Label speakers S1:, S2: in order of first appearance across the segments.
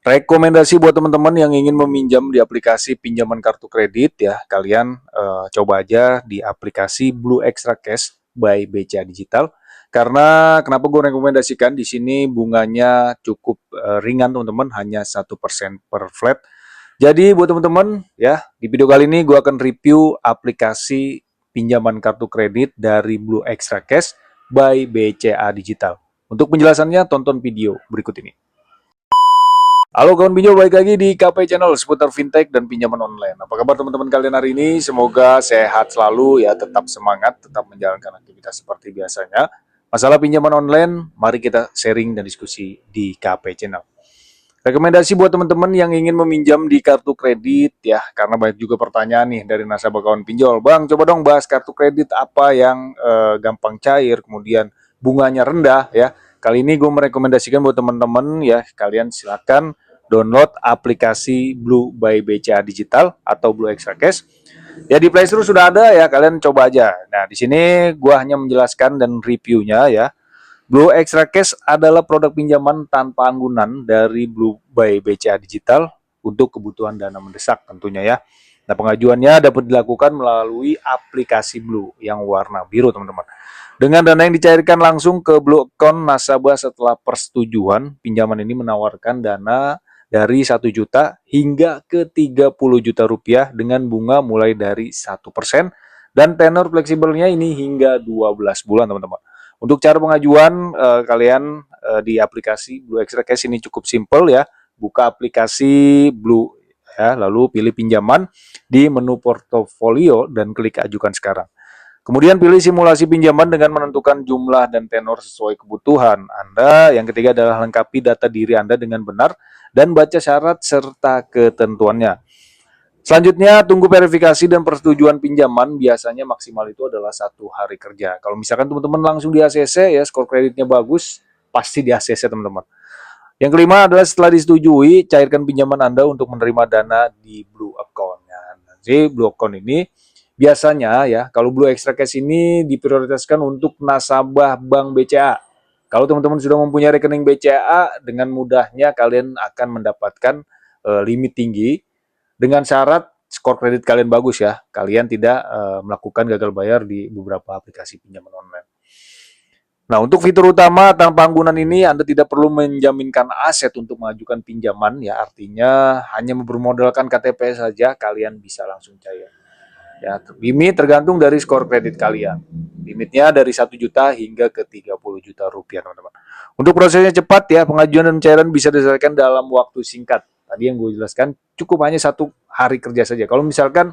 S1: Rekomendasi buat teman-teman yang ingin meminjam di aplikasi pinjaman kartu kredit ya, kalian coba aja di aplikasi Blue Extra Cash by BCA Digital. Karena kenapa gue rekomendasikan di sini bunganya cukup ringan teman-teman, hanya 1% per flat. Jadi buat teman-teman ya, di video kali ini gue akan review aplikasi pinjaman kartu kredit dari Blue Extra Cash by BCA Digital. Untuk penjelasannya tonton video berikut ini. Halo kawan pinjol, balik lagi di KP Channel seputar fintech dan pinjaman online. Apa kabar teman-teman kalian hari ini? Semoga sehat selalu ya, tetap semangat, tetap menjalankan aktivitas seperti biasanya. Masalah pinjaman online, mari kita sharing dan diskusi di KP Channel. Rekomendasi buat teman-teman yang ingin meminjam di kartu kredit ya, karena banyak juga pertanyaan nih dari nasabah kawan pinjol. Bang, coba dong bahas kartu kredit apa yang gampang cair, kemudian bunganya rendah ya. Kali ini gue merekomendasikan buat teman-teman ya, kalian silakan download aplikasi Blue by BCA Digital atau Blue Extra Cash. Ya di Play Store sudah ada ya, kalian coba aja. Nah, di sini gua hanya menjelaskan dan reviewnya ya. Blue Extra Cash adalah produk pinjaman tanpa anggunan dari Blue by BCA Digital untuk kebutuhan dana mendesak tentunya ya. Nah, pengajuannya dapat dilakukan melalui aplikasi Blue yang warna biru, teman-teman. Dengan dana yang dicairkan langsung ke Blue Account nasabah setelah persetujuan, pinjaman ini menawarkan dana dari 1 juta hingga ke 30 juta rupiah dengan bunga mulai dari 1% dan tenor fleksibelnya ini hingga 12 bulan teman-teman. Untuk cara pengajuan kalian di aplikasi Blue Extra Cash ini cukup simple ya. Buka aplikasi Blue ya, lalu pilih pinjaman di menu portofolio dan klik ajukan sekarang. Kemudian pilih simulasi pinjaman dengan menentukan jumlah dan tenor sesuai kebutuhan Anda. Yang ketiga adalah lengkapi data diri Anda dengan benar dan baca syarat serta ketentuannya. Selanjutnya, tunggu verifikasi dan persetujuan pinjaman. Biasanya maksimal itu adalah 1 hari kerja. Kalau misalkan teman-teman langsung di ACC ya, skor kreditnya bagus, pasti di ACC teman-teman. Yang kelima adalah setelah disetujui, cairkan pinjaman Anda untuk menerima dana di Blue Account. Nah, jadi Blue Account ini biasanya ya, kalau Blue Extra Cash ini diprioritaskan untuk nasabah Bank BCA. Kalau teman-teman sudah mempunyai rekening BCA, dengan mudahnya kalian akan mendapatkan limit tinggi dengan syarat skor kredit kalian bagus ya. Kalian tidak melakukan gagal bayar di beberapa aplikasi pinjaman online. Nah, untuk fitur utama tanpa anggunan ini Anda tidak perlu menjaminkan aset untuk mengajukan pinjaman ya, artinya hanya bermodalkan KTP saja kalian bisa langsung cair. Ya, limit tergantung dari skor kredit kalian. Limitnya dari 1 juta hingga ke 30 juta rupiah, teman-teman. Untuk prosesnya cepat ya, pengajuan dan pencairan bisa diselesaikan dalam waktu singkat. Tadi yang gue jelaskan cukup hanya 1 hari kerja saja. Kalau misalkan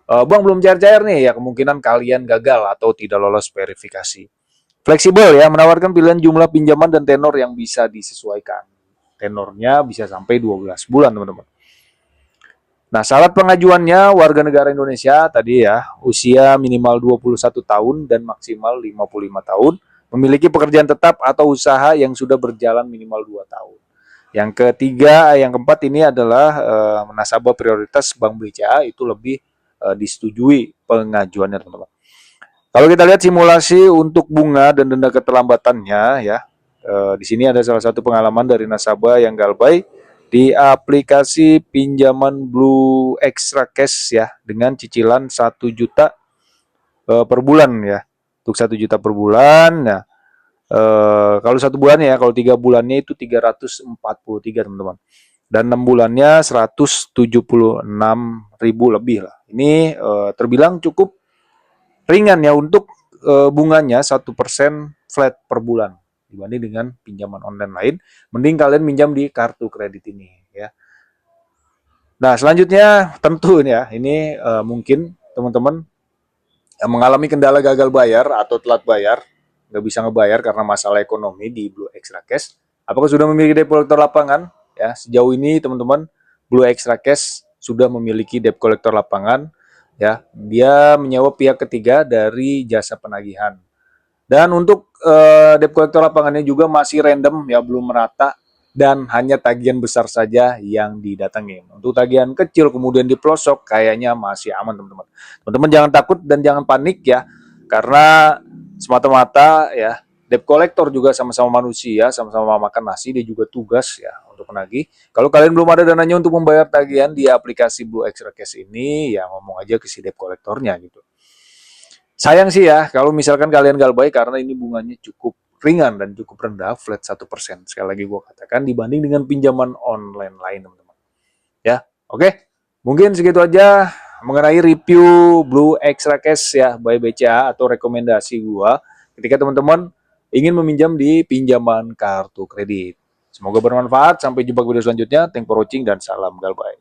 S1: Bang belum cair-cair nih, ya kemungkinan kalian gagal atau tidak lolos verifikasi. Fleksibel ya, menawarkan pilihan jumlah pinjaman dan tenor yang bisa disesuaikan. Tenornya bisa sampai 12 bulan, teman-teman. Nah, syarat pengajuannya warga negara Indonesia tadi ya, usia minimal 21 tahun dan maksimal 55 tahun, memiliki pekerjaan tetap atau usaha yang sudah berjalan minimal 2 tahun. Yang ketiga, yang keempat ini adalah nasabah prioritas Bank BCA itu lebih disetujui pengajuannya, teman-teman. Kalau kita lihat simulasi untuk bunga dan denda keterlambatannya ya, di sini ada salah satu pengalaman dari nasabah yang galbay di aplikasi pinjaman Blue Extra Cash ya dengan cicilan 1 juta per bulan ya. Untuk 1 juta per bulan ya. Kalau 1 bulan ya, kalau 3 bulannya itu 343 teman-teman. Dan 6 bulannya 176.000 lebih lah. Ini terbilang cukup ringan ya untuk bunganya 1% flat per bulan dibanding dengan pinjaman online lain. Mending kalian minjam di kartu kredit ini ya. Nah, selanjutnya tentu ya, ini mungkin teman-teman yang mengalami kendala gagal bayar atau telat bayar, nggak bisa ngebayar karena masalah ekonomi di Blue Extra Cash. Apakah sudah memiliki debt collector lapangan? Ya, sejauh ini teman-teman Blue Extra Cash sudah memiliki debt collector lapangan ya. Dia menyewa pihak ketiga dari jasa penagihan. Dan untuk debt collector lapangannya juga masih random ya, belum merata dan hanya tagihan besar saja yang didatengin. Untuk tagihan kecil kemudian di pelosok kayaknya masih aman, teman-teman. Teman-teman jangan takut dan jangan panik ya, karena semata-mata ya debt collector juga sama-sama manusia, sama-sama makan nasi, dia juga tugas ya untuk menagih. Kalau kalian belum ada dananya untuk membayar tagihan di aplikasi Blue Extra Cash ini, ya ngomong aja ke si debt kolektornya gitu. Sayang sih ya, kalau misalkan kalian galbay karena ini bunganya cukup ringan dan cukup rendah, flat 1%. Sekali lagi gue katakan dibanding dengan pinjaman online lain, teman-teman. Ya, oke. Mungkin segitu aja mengenai review Blue Extra Cash ya by BCA atau rekomendasi gua ketika teman-teman ingin meminjam di pinjaman kartu kredit. Semoga bermanfaat. Sampai jumpa di video selanjutnya. Thank for watching dan salam galbay.